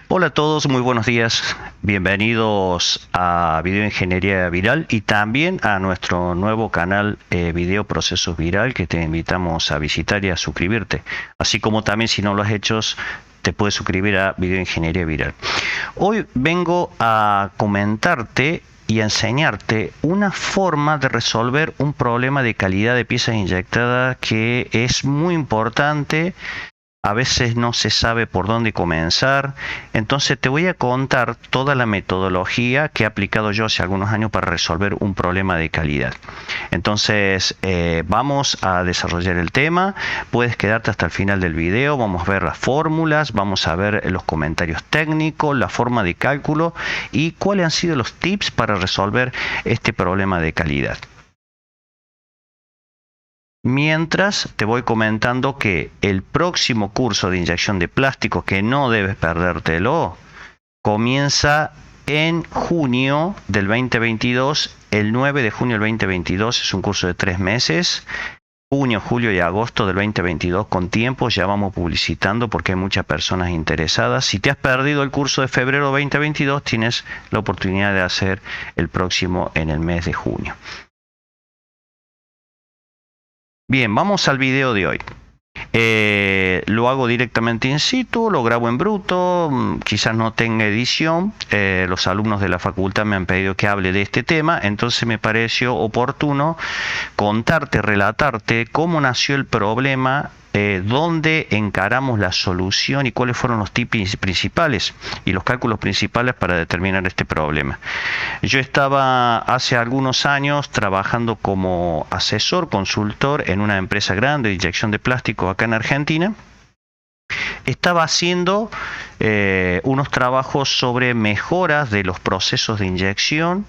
Hola a todos, muy buenos días. Bienvenidos a Videoingeniería Viral y también a nuestro nuevo canal Video Procesos Viral, que te invitamos a visitar y a suscribirte. Así como también, si no lo has hecho, te puedes suscribir a Videoingeniería Viral. Hoy vengo a comentarte y a enseñarte una forma de resolver un problema de calidad de piezas inyectadas que es muy importante. A veces no se sabe por dónde comenzar, entonces te voy a contar toda la metodología que he aplicado yo hace algunos años para resolver un problema de calidad. Entonces vamos a desarrollar el tema, puedes quedarte hasta el final del video, vamos a ver las fórmulas, vamos a ver los comentarios técnicos, la forma de cálculo y cuáles han sido los tips para resolver este problema de calidad. Mientras te voy comentando que el próximo curso de inyección de plástico, que no debes perdértelo, comienza en junio del 2022, el 9 de junio del 2022, es un curso de 3 meses, junio, julio y agosto del 2022, con tiempo, ya vamos publicitando porque hay muchas personas interesadas. Si te has perdido el curso de febrero 2022, tienes la oportunidad de hacer el próximo en el mes de junio. Bien, vamos al video de hoy. Lo hago directamente in situ, lo grabo en bruto, quizás no tenga edición. Los alumnos de la facultad me han pedido que hable de este tema, entonces me pareció oportuno contarte, relatarte cómo nació el problema, dónde encaramos la solución y cuáles fueron los tips principales y los cálculos principales para determinar este problema. Yo estaba hace algunos años trabajando como asesor, consultor en una empresa grande de inyección de plástico acá en Argentina. Estaba haciendo unos trabajos sobre mejoras de los procesos de inyección,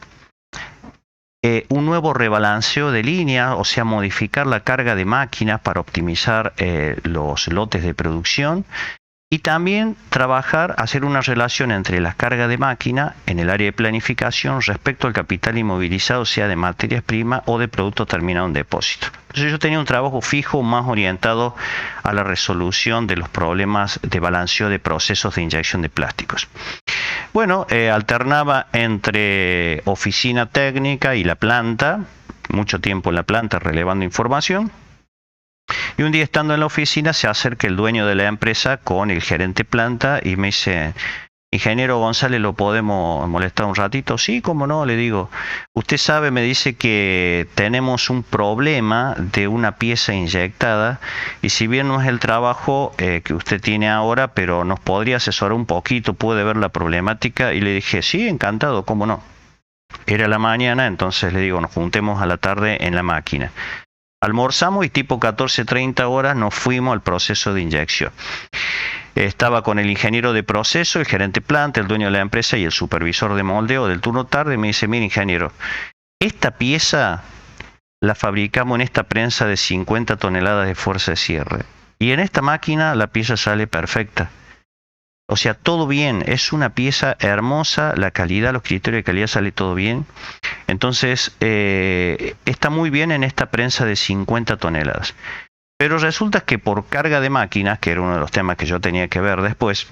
un nuevo rebalanceo de línea, o sea, modificar la carga de máquinas para optimizar los lotes de producción. Y también hacer una relación entre la carga de máquina en el área de planificación respecto al capital inmovilizado, sea de materias primas o de producto terminado en depósito. Entonces yo tenía un trabajo fijo más orientado a la resolución de los problemas de balanceo de procesos de inyección de plásticos. Bueno, alternaba entre oficina técnica y la planta, mucho tiempo en la planta relevando información. Y un día estando en la oficina se acerca el dueño de la empresa con el gerente planta y me dice: ingeniero González, ¿lo podemos molestar un ratito? Sí, cómo no, le digo. Usted sabe, me dice, que tenemos un problema de una pieza inyectada y si bien no es el trabajo que usted tiene ahora, pero nos podría asesorar un poquito, puede ver la problemática. Y le dije: sí, encantado, cómo no. Era la mañana, entonces le digo: nos juntemos a la tarde en la máquina. Almorzamos y tipo 14:30 horas nos fuimos al proceso de inyección. Estaba con el ingeniero de proceso, el gerente planta, el dueño de la empresa y el supervisor de moldeo del turno tarde. Me dice: mire, ingeniero, esta pieza la fabricamos en esta prensa de 50 toneladas de fuerza de cierre y en esta máquina la pieza sale perfecta. O sea, todo bien, es una pieza hermosa, la calidad, los criterios de calidad, sale todo bien. Entonces, está muy bien en esta prensa de 50 toneladas. Pero resulta que por carga de máquinas, que era uno de los temas que yo tenía que ver después,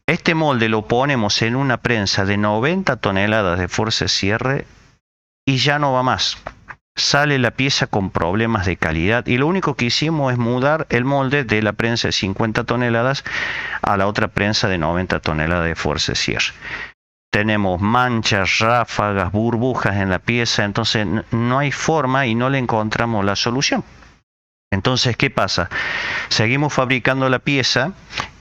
este molde lo ponemos en una prensa de 90 toneladas de fuerza de cierre y ya no va más. Sale la pieza con problemas de calidad y lo único que hicimos es mudar el molde de la prensa de 50 toneladas a la otra prensa de 90 toneladas de fuerza de cierre. Tenemos manchas, ráfagas, burbujas en la pieza, entonces no hay forma y no le encontramos la solución. Entonces, ¿qué pasa? Seguimos fabricando la pieza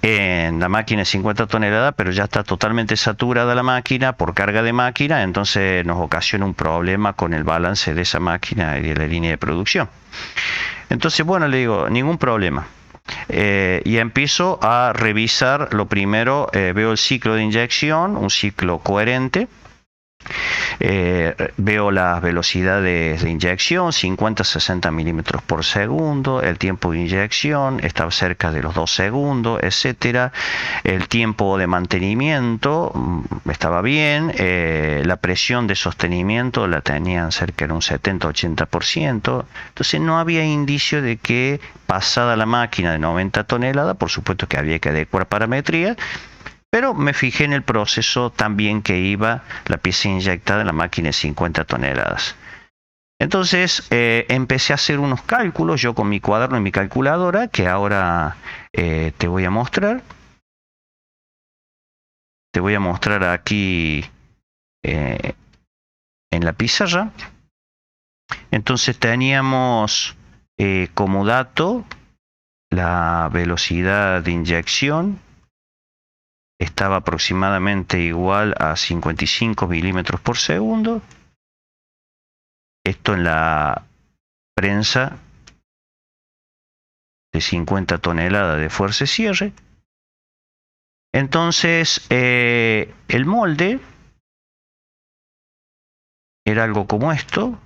en la máquina de 50 toneladas, pero ya está totalmente saturada la máquina por carga de máquina, entonces nos ocasiona un problema con el balance de esa máquina y de la línea de producción. Entonces, bueno, le digo, ningún problema. Y empiezo a revisar. Lo primero, veo el ciclo de inyección, un ciclo coherente. Veo las velocidades de inyección, 50-60 milímetros por segundo, el tiempo de inyección está cerca de los 2 segundos, etcétera. El tiempo de mantenimiento estaba bien, la presión de sostenimiento la tenían cerca de un 70-80%, entonces no había indicio de que pasada la máquina de 90 toneladas, por supuesto que había que adecuar parametría, Pero me fijé en el proceso también que iba la pieza inyectada en la máquina de 50 toneladas. Entonces empecé a hacer unos cálculos yo con mi cuaderno y mi calculadora, que ahora te voy a mostrar. Te voy a mostrar aquí en la pizarra. Entonces teníamos como dato la velocidad de inyección. Estaba aproximadamente igual a 55 milímetros por segundo. Esto en la prensa de 50 toneladas de fuerza de cierre. Entonces, el molde era algo como esto.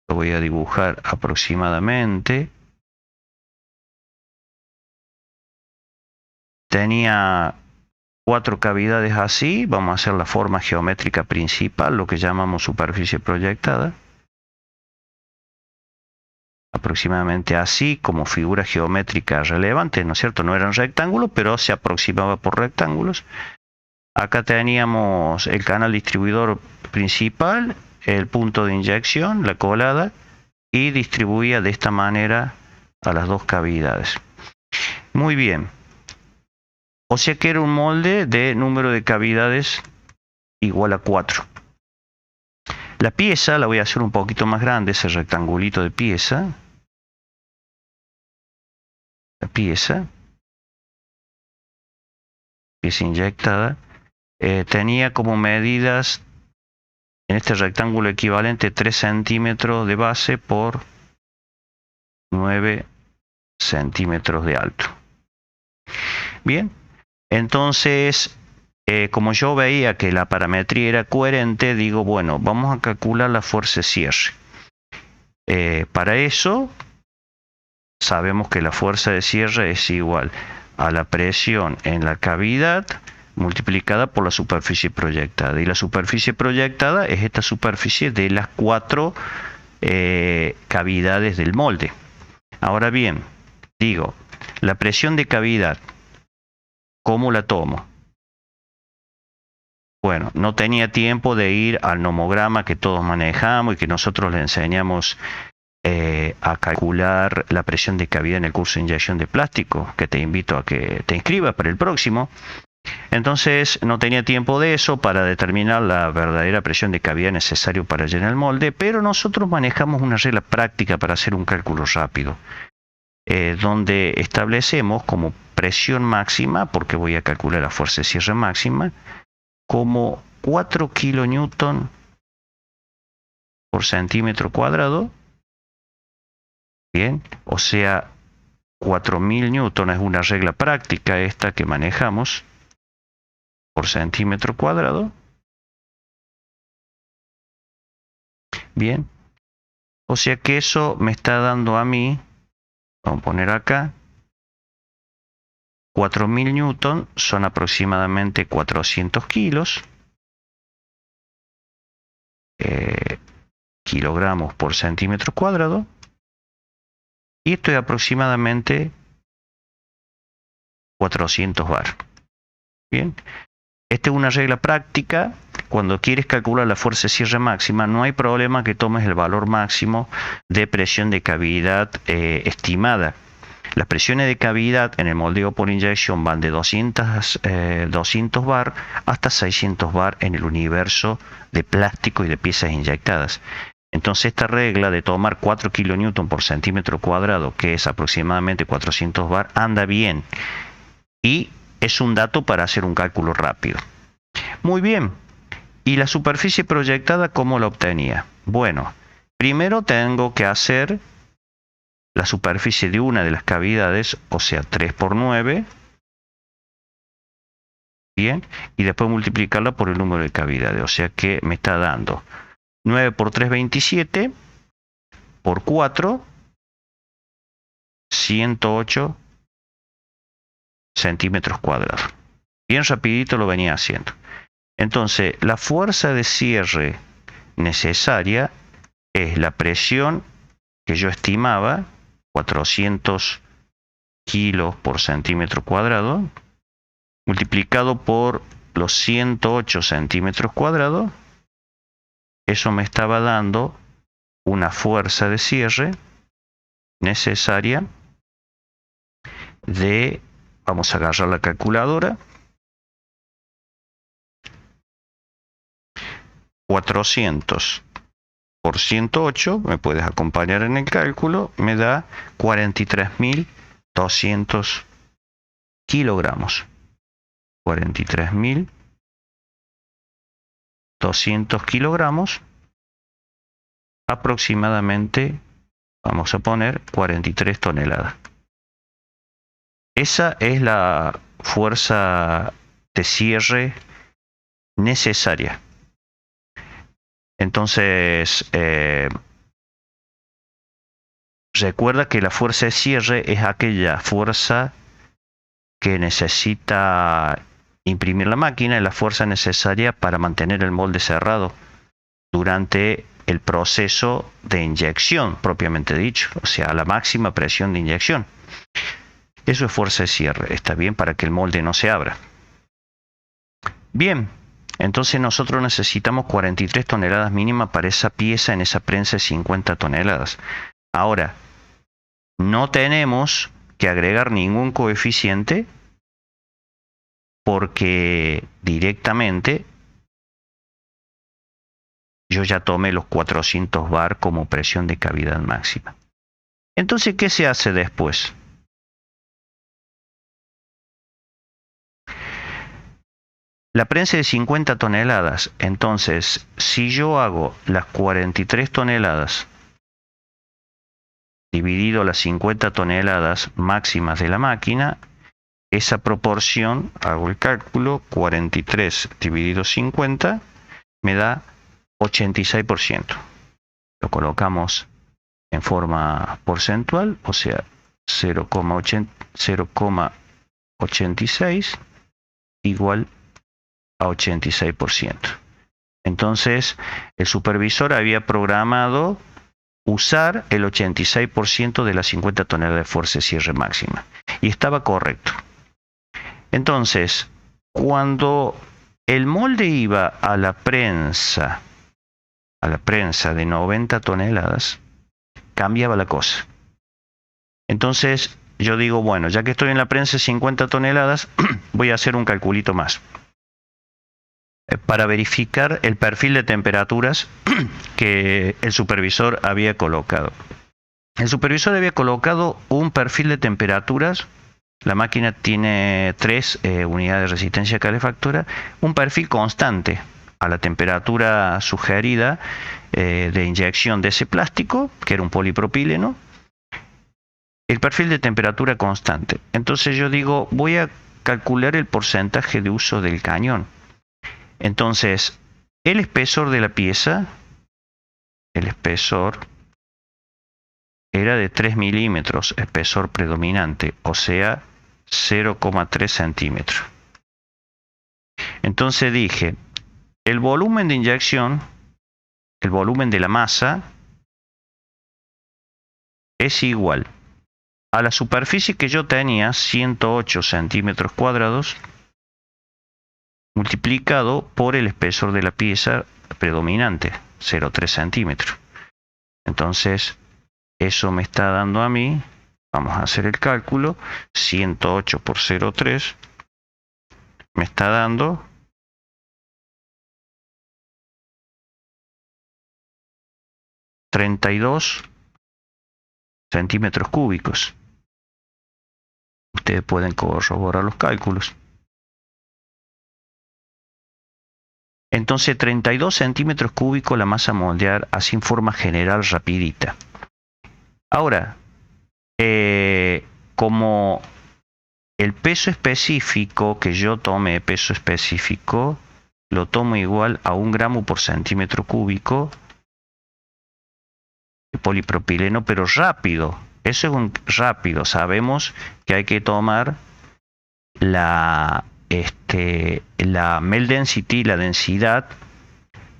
Lo voy a dibujar aproximadamente. Tenía 4 cavidades así. Vamos a hacer la forma geométrica principal, lo que llamamos superficie proyectada. Aproximadamente así, como figura geométrica relevante, ¿no es cierto? No eran rectángulos, pero se aproximaba por rectángulos. Acá teníamos el canal distribuidor principal, el punto de inyección, la colada, y distribuía de esta manera a las 2 cavidades. Muy bien. O sea que era un molde de número de cavidades igual a 4. La pieza la voy a hacer un poquito más grande, ese rectangulito de pieza. La pieza inyectada tenía como medidas en este rectángulo equivalente 3 centímetros de base por 9 centímetros de alto. Bien, entonces como yo veía que la parametría era coherente, digo, bueno, vamos a calcular la fuerza de cierre. Para eso sabemos que la fuerza de cierre es igual a la presión en la cavidad multiplicada por la superficie proyectada. Y la superficie proyectada es esta superficie de las 4 cavidades del molde. Ahora bien, digo, la presión de cavidad, ¿cómo la tomo? Bueno, no tenía tiempo de ir al nomograma que todos manejamos y que nosotros le enseñamos a calcular la presión de cavidad en el curso de inyección de plástico, que te invito a que te inscribas para el próximo. Entonces no tenía tiempo de eso para determinar la verdadera presión de cavidad necesaria para llenar el molde, pero nosotros manejamos una regla práctica para hacer un cálculo rápido, donde establecemos como presión máxima, porque voy a calcular la fuerza de cierre máxima, como 4 kilonewton por centímetro cuadrado. Bien, o sea, 4000 newton es una regla práctica esta que manejamos por centímetro cuadrado. Bien, o sea que eso me está dando a mí, vamos a poner acá, 4000 newton son aproximadamente 400 kilos, kilogramos por centímetro cuadrado. Y esto es aproximadamente 400 bar. Bien, esta es una regla práctica. Cuando quieres calcular la fuerza de cierre máxima, no hay problema que tomes el valor máximo de presión de cavidad estimada. Las presiones de cavidad en el moldeo por inyección van de 200 bar hasta 600 bar en el universo de plástico y de piezas inyectadas. Entonces esta regla de tomar 4 kilonewton por centímetro cuadrado, que es aproximadamente 400 bar, anda bien. Y es un dato para hacer un cálculo rápido. Muy bien. ¿Y la superficie proyectada cómo la obtenía? Bueno, primero tengo que hacer la superficie de una de las cavidades, o sea, 3 por 9. Bien. Y después multiplicarla por el número de cavidades. O sea que me está dando 9 por 3, 27, por 4, 108 centímetros cuadrados. Bien rapidito lo venía haciendo. Entonces, la fuerza de cierre necesaria es la presión que yo estimaba, 400 kilos por centímetro cuadrado, multiplicado por los 108 centímetros cuadrados, eso me estaba dando una fuerza de cierre necesaria de, vamos a agarrar la calculadora, 400 por 108, me puedes acompañar en el cálculo, me da 43.200 kilogramos. 43.200 kilogramos, aproximadamente, vamos a poner 43 toneladas. Esa es la fuerza de cierre necesaria. Entonces, recuerda que la fuerza de cierre es aquella fuerza que necesita imprimir la máquina, es la fuerza necesaria para mantener el molde cerrado durante el proceso de inyección propiamente dicho, o sea, a la máxima presión de inyección. Eso es fuerza de cierre, está bien, para que el molde no se abra. Bien, entonces nosotros necesitamos 43 toneladas mínima para esa pieza en esa prensa de 50 toneladas. Ahora, no tenemos que agregar ningún coeficiente porque directamente yo ya tomé los 400 bar como presión de cavidad máxima. Entonces, ¿qué se hace después? La prensa de 50 toneladas, entonces, si yo hago las 43 toneladas dividido las 50 toneladas máximas de la máquina, esa proporción, hago el cálculo, 43 dividido 50, me da 86%. Lo colocamos en forma porcentual, o sea, 0,86 igual a 86%. Entonces, el supervisor había programado usar el 86% de las 50 toneladas de fuerza de cierre máxima. Y estaba correcto. Entonces, cuando el molde iba a la prensa de 90 toneladas, cambiaba la cosa. Entonces, yo digo, bueno, ya que estoy en la prensa de 50 toneladas, voy a hacer un calculito más para verificar el perfil de temperaturas que el supervisor había colocado. El supervisor había colocado un perfil de temperaturas. La máquina tiene 3 unidades de resistencia a calefactura, un perfil constante a la temperatura sugerida de inyección de ese plástico, que era un polipropileno, el perfil de temperatura constante. Entonces yo digo, voy a calcular el porcentaje de uso del cañón. Entonces, el espesor de la pieza, el espesor era de 3 milímetros, espesor predominante, o sea, 0,3 centímetros. Entonces dije, el volumen de inyección, el volumen de la masa, es igual a la superficie que yo tenía, 108 centímetros cuadrados, multiplicado por el espesor de la pieza predominante, 0,3 centímetros. Entonces, eso me está dando a mí, vamos a hacer el cálculo, 108 por 0,3, me está dando 32 centímetros cúbicos. Ustedes pueden corroborar los cálculos. Entonces 32 centímetros cúbicos la masa a moldear, así en forma general rapidita. Ahora, como el peso específico que yo tome, peso específico, lo tomo igual a 1 gramo por centímetro cúbico de polipropileno, pero rápido. Eso es un rápido. Sabemos que hay que tomar la melt density, la densidad,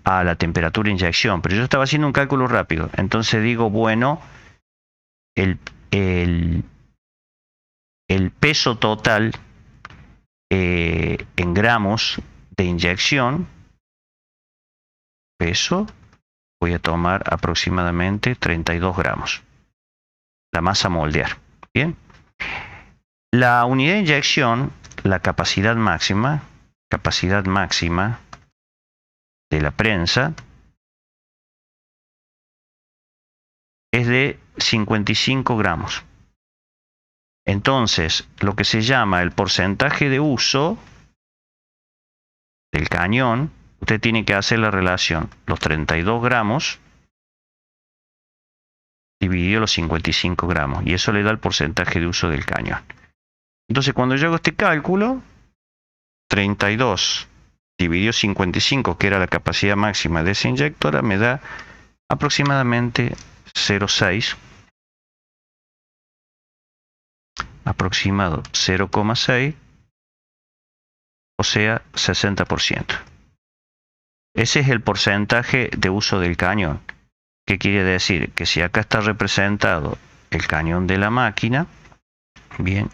a la temperatura de inyección. Pero yo estaba haciendo un cálculo rápido. Entonces digo, bueno, el peso total en gramos de inyección, peso, voy a tomar aproximadamente 32 gramos. La masa a moldear. Bien. La unidad de inyección, la capacidad máxima de la prensa es de 55 gramos. Entonces, lo que se llama el porcentaje de uso del cañón, usted tiene que hacer la relación, los 32 gramos dividido los 55 gramos, y eso le da el porcentaje de uso del cañón. Entonces, cuando yo hago este cálculo, 32 dividido 55, que era la capacidad máxima de esa inyectora, me da aproximadamente 0,6, aproximado 0,6, o sea, 60%. Ese es el porcentaje de uso del cañón. ¿Qué quiere decir? Que si acá está representado el cañón de la máquina, bien,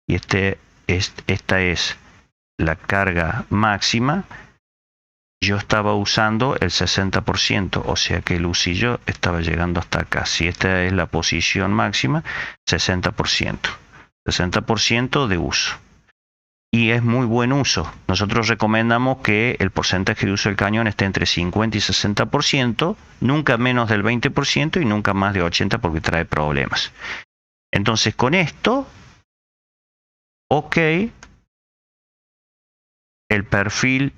y esta es la carga máxima, yo estaba usando el 60%, o sea que el usillo estaba llegando hasta acá. Si esta es la posición máxima, 60%. 60% de uso. Y es muy buen uso. Nosotros recomendamos que el porcentaje de uso del cañón esté entre 50 y 60%, nunca menos del 20% y nunca más de 80% porque trae problemas. Entonces con esto, ok, el perfil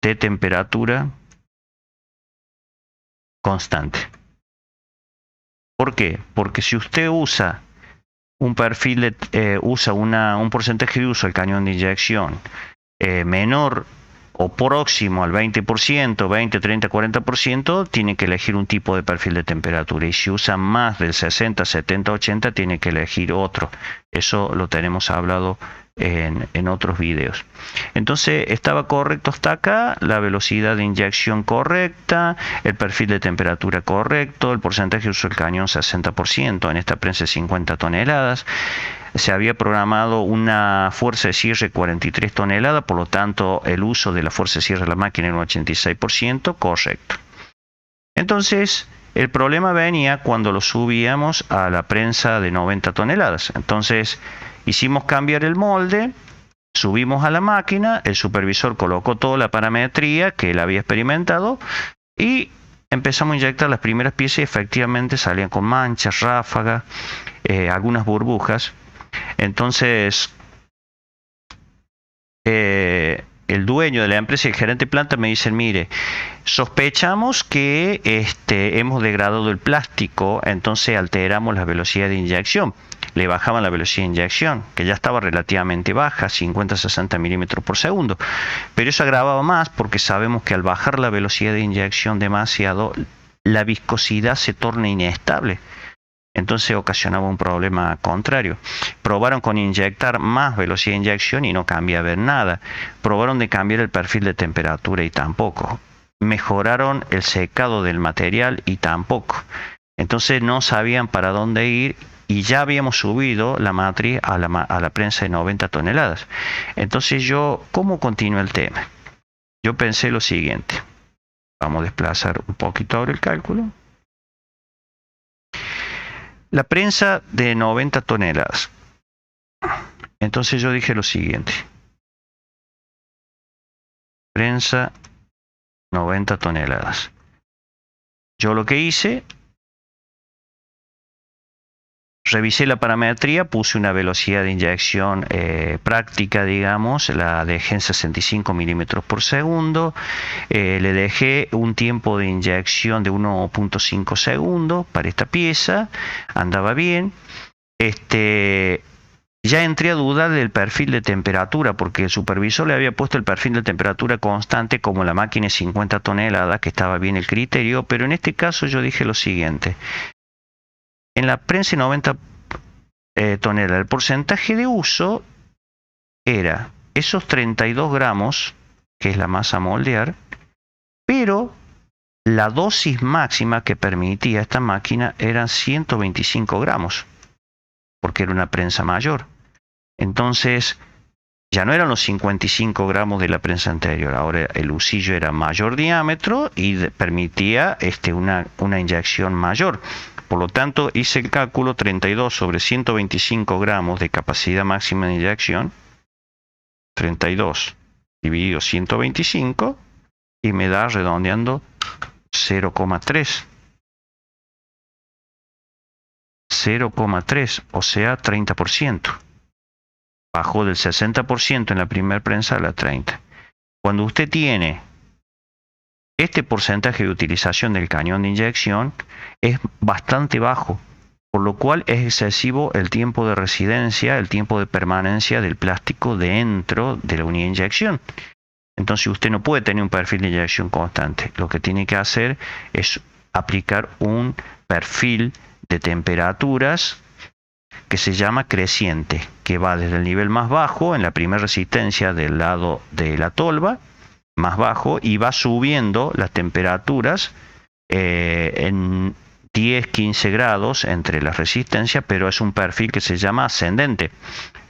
de temperatura constante. ¿Por qué? Porque si usted usa un perfil un porcentaje de uso del cañón de inyección menor o próximo al 20%, 20, 30, 40%, tiene que elegir un tipo de perfil de temperatura. Y si usa más del 60, 70, 80, tiene que elegir otro. Eso lo tenemos hablado en otros videos. Entonces estaba correcto hasta acá, la velocidad de inyección correcta, el perfil de temperatura correcto, el porcentaje de uso del cañón 60%, en esta prensa 50 toneladas. Se había programado una fuerza de cierre 43 toneladas, por lo tanto el uso de la fuerza de cierre de la máquina era un 86%, correcto. Entonces el problema venía cuando lo subíamos a la prensa de 90 toneladas. Entonces hicimos cambiar el molde, subimos a la máquina, el supervisor colocó toda la parametría que él había experimentado y empezamos a inyectar las primeras piezas y efectivamente salían con manchas, ráfagas, algunas burbujas. Entonces el dueño de la empresa y el gerente de planta me dicen, mire, sospechamos que hemos degradado el plástico, entonces alteramos la velocidad de inyección. Le bajaban la velocidad de inyección, que ya estaba relativamente baja, 50-60 milímetros por segundo. Pero eso agravaba más porque sabemos que al bajar la velocidad de inyección demasiado, la viscosidad se torna inestable. Entonces ocasionaba un problema contrario. Probaron con inyectar más velocidad de inyección y no cambiaba nada. Probaron de cambiar el perfil de temperatura y tampoco. Mejoraron el secado del material y tampoco. Entonces no sabían para dónde ir y ya habíamos subido la matriz a la prensa de 90 toneladas. Entonces ¿cómo continúa el tema? Yo pensé lo siguiente. Vamos a desplazar un poquito ahora el cálculo. La prensa de 90 toneladas. Entonces yo dije lo siguiente. Prensa 90 toneladas. Yo lo que hice, revisé la parametría, puse una velocidad de inyección práctica, digamos, la dejé en 65 milímetros por segundo, le dejé un tiempo de inyección de 1.5 segundos para esta pieza, andaba bien. Ya entré a dudar del perfil de temperatura, porque el supervisor le había puesto el perfil de temperatura constante como la máquina es 50 toneladas, que estaba bien el criterio, pero en este caso yo dije lo siguiente. En la prensa 90 toneladas, el porcentaje de uso era esos 32 gramos, que es la masa a moldear, pero la dosis máxima que permitía esta máquina eran 125 gramos, porque era una prensa mayor. Entonces, Ya no eran los 55 gramos de la prensa anterior, ahora el husillo era mayor diámetro y permitía una inyección mayor. Por lo tanto, hice el cálculo 32 sobre 125 gramos de capacidad máxima de inyección, 32 dividido 125, y me da redondeando 0,3. 0,3, o sea, 30%. Bajó del 60% en la primera prensa a la 30%. Cuando usted tiene este porcentaje de utilización del cañón de inyección, es bastante bajo, por lo cual es excesivo el tiempo de residencia, el tiempo de permanencia del plástico dentro de la unidad de inyección. Entonces usted no puede tener un perfil de inyección constante. Lo que tiene que hacer es aplicar un perfil de temperaturas que se llama creciente, que va desde el nivel más bajo, en la primera resistencia del lado de la tolva, más bajo, y va subiendo las temperaturas en 10-15 grados entre las resistencias, pero es un perfil que se llama ascendente,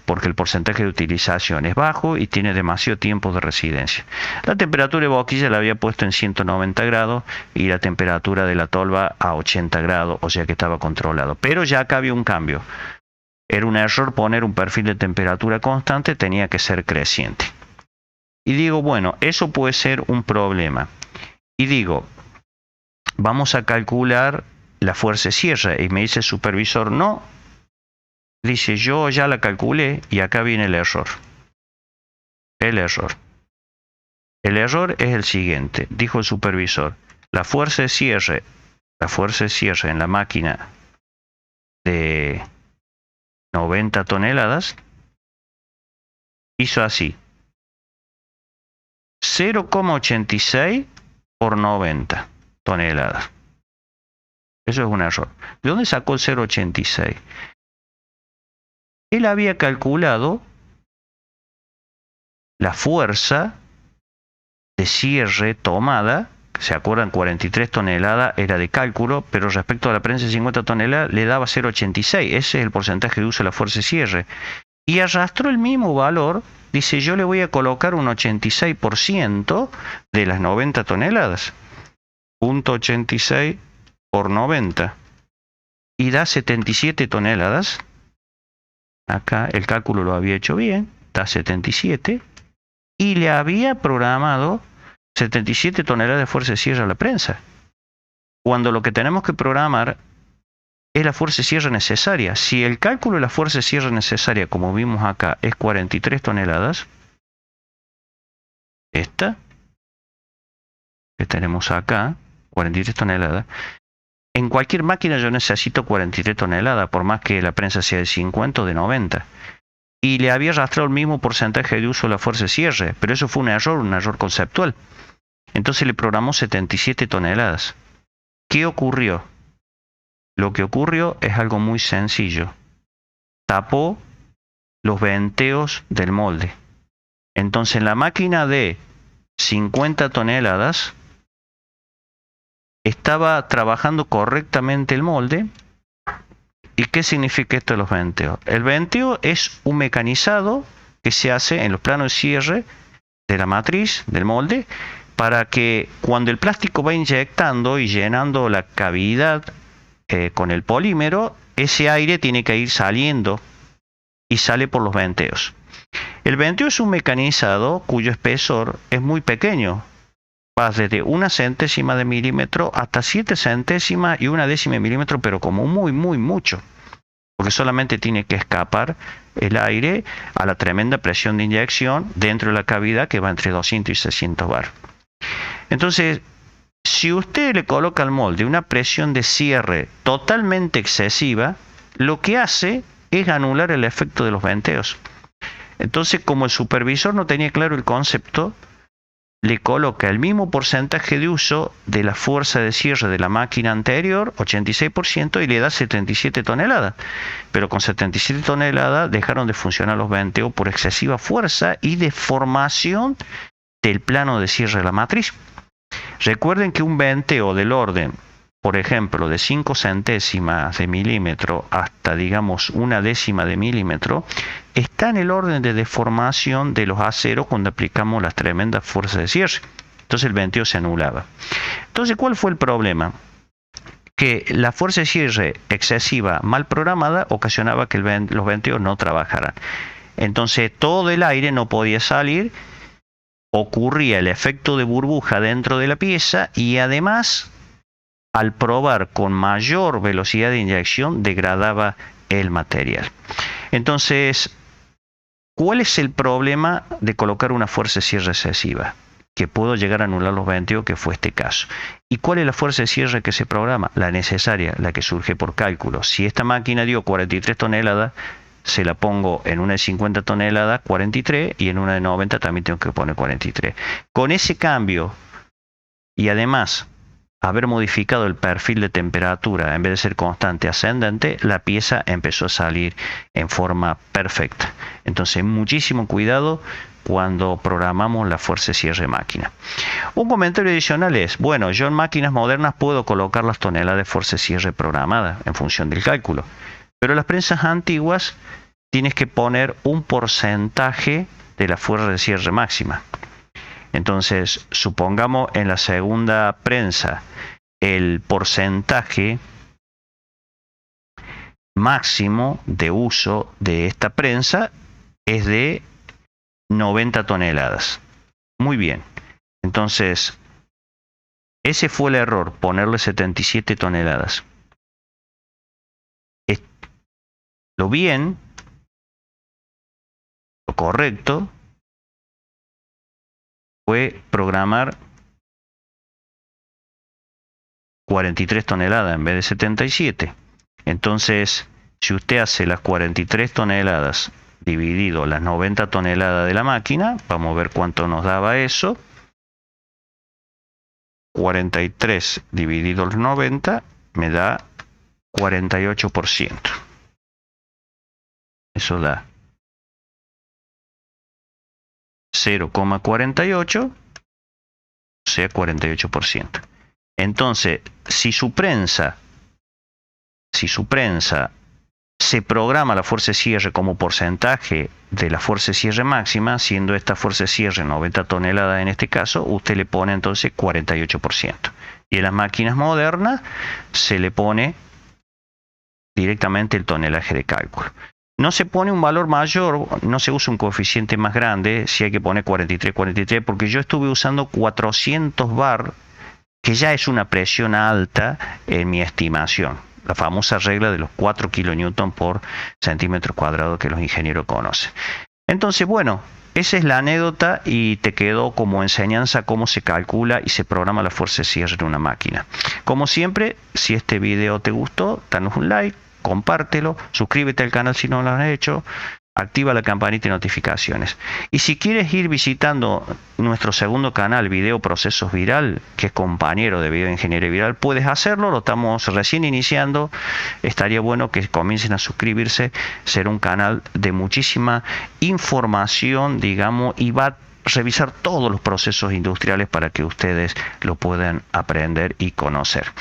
porque el porcentaje de utilización es bajo y tiene demasiado tiempo de residencia. La temperatura de boquilla la había puesto en 190 grados y la temperatura de la tolva a 80 grados, o sea que estaba controlado. Pero ya acá había un cambio. Era un error poner un perfil de temperatura constante, tenía que ser creciente. Y digo, bueno, eso puede ser un problema. Y digo, vamos a calcular la fuerza de cierre. Y me dice el supervisor, no. Dice, yo ya la calculé y acá viene el error. El error es el siguiente, dijo el supervisor. La fuerza de cierre en la máquina de 90 toneladas hizo así. 0,86 por 90 toneladas. Eso es un error. ¿De dónde sacó el 0,86? Él había calculado la fuerza de cierre tomada, se acuerdan, 43 toneladas era de cálculo, pero respecto a la prensa de 50 toneladas le daba 0,86. Ese es el porcentaje de uso de la fuerza de cierre. Y arrastró el mismo valor, dice, yo le voy a colocar un 86% de las 90 toneladas. 0,86 por 90. Y da 77 toneladas. Acá el cálculo lo había hecho bien, da 77. Y le había programado 77 toneladas de fuerza de cierre a la prensa. Cuando lo que tenemos que programar es la fuerza de cierre necesaria. Si el cálculo de la fuerza de cierre necesaria, como vimos acá, es 43 toneladas, esta que tenemos acá, 43 toneladas, en cualquier máquina yo necesito 43 toneladas, por más que la prensa sea de 50 o de 90. Y le había arrastrado el mismo porcentaje de uso de la fuerza de cierre, pero eso fue un error conceptual. Entonces le programó 77 toneladas. ¿Qué ocurrió? Lo que ocurrió es algo muy sencillo. Tapó los venteos del molde. Entonces en la máquina de 50 toneladas estaba trabajando correctamente el molde. ¿Y qué significa esto de los venteos? El venteo es un mecanizado que se hace en los planos de cierre de la matriz, del molde, para que cuando el plástico va inyectando y llenando la cavidad con el polímero, ese aire tiene que ir saliendo y sale por los venteos. El venteo es un mecanizado cuyo espesor es muy pequeño. Va desde 1 centésima de milímetro hasta 7 centésimas y 1/10 de milímetro, pero como muy mucho. Porque solamente tiene que escapar el aire a la tremenda presión de inyección dentro de la cavidad que va entre 200 y 600 bar. Entonces, si usted le coloca al molde una presión de cierre totalmente excesiva, lo que hace es anular el efecto de los venteos. Entonces, como el supervisor no tenía claro el concepto, le coloca el mismo porcentaje de uso de la fuerza de cierre de la máquina anterior, 86%, y le da 77 toneladas. Pero con 77 toneladas dejaron de funcionar los venteos por excesiva fuerza y deformación del plano de cierre de la matriz. Recuerden que un venteo del orden por ejemplo, de 5 centésimas de milímetro hasta, digamos, 1/10 de milímetro, está en el orden de deformación de los aceros cuando aplicamos las tremendas fuerzas de cierre. Entonces el venteo se anulaba. Entonces, ¿cuál fue el problema? Que la fuerza de cierre excesiva mal programada ocasionaba que los venteos no trabajaran. Entonces todo el aire no podía salir, ocurría el efecto de burbuja dentro de la pieza y además, al probar con mayor velocidad de inyección, degradaba el material. Entonces, ¿cuál es el problema de colocar una fuerza de cierre excesiva? Que puedo llegar a anular los venteos, que fue este caso. ¿Y cuál es la fuerza de cierre que se programa? La necesaria, la que surge por cálculo. Si esta máquina dio 43 toneladas, se la pongo en una de 50 toneladas, 43, y en una de 90 también tengo que poner 43. Con ese cambio, y además haber modificado el perfil de temperatura, en vez de ser constante ascendente, la pieza empezó a salir en forma perfecta. Entonces, muchísimo cuidado cuando programamos la fuerza de cierre máquina. Un comentario adicional es, bueno, yo en máquinas modernas puedo colocar las toneladas de fuerza de cierre programada en función del cálculo, pero en las prensas antiguas tienes que poner un porcentaje de la fuerza de cierre máxima. Entonces, supongamos en la segunda prensa el porcentaje máximo de uso de esta prensa es de 90 toneladas. Muy bien. Entonces, ese fue el error, ponerle 77 toneladas. Lo bien, lo correcto, fue programar 43 toneladas en vez de 77. Entonces, si usted hace las 43 toneladas dividido las 90 toneladas de la máquina, vamos a ver cuánto nos daba eso. 43 dividido los 90 me da 48%. Eso da 0,48, o sea 48%. Entonces, si su prensa se programa la fuerza de cierre como porcentaje de la fuerza de cierre máxima, siendo esta fuerza de cierre 90 toneladas en este caso, usted le pone entonces 48%. Y en las máquinas modernas se le pone directamente el tonelaje de cálculo. No se pone un valor mayor, no se usa un coeficiente más grande, si hay que poner 43, porque yo estuve usando 400 bar, que ya es una presión alta en mi estimación. La famosa regla de los 4 kilonewton por centímetro cuadrado que los ingenieros conocen. Entonces, bueno, esa es la anécdota y te quedó como enseñanza cómo se calcula y se programa la fuerza de cierre en una máquina. Como siempre, si este video te gustó, danos un like, compártelo, suscríbete al canal si no lo has hecho, activa la campanita de notificaciones. Y si quieres ir visitando nuestro segundo canal, Video Procesos Viral, que es compañero de Video Ingeniería Viral, puedes hacerlo, lo estamos recién iniciando. Estaría bueno que comiencen a suscribirse, será un canal de muchísima información, digamos, y va a revisar todos los procesos industriales para que ustedes lo puedan aprender y conocer.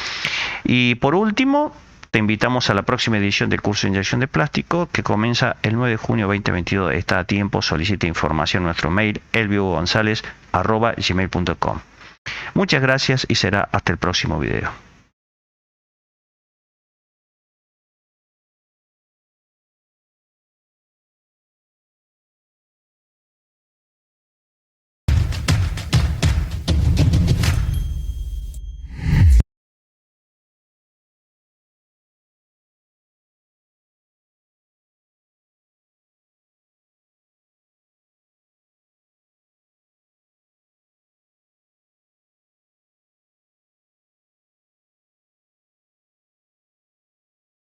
Y por último, te invitamos a la próxima edición del curso de inyección de plástico que comienza el 9 de junio 2022. Está a tiempo, solicita información a nuestro mail elviogonzalez@gmail.com. Muchas gracias y será hasta el próximo video.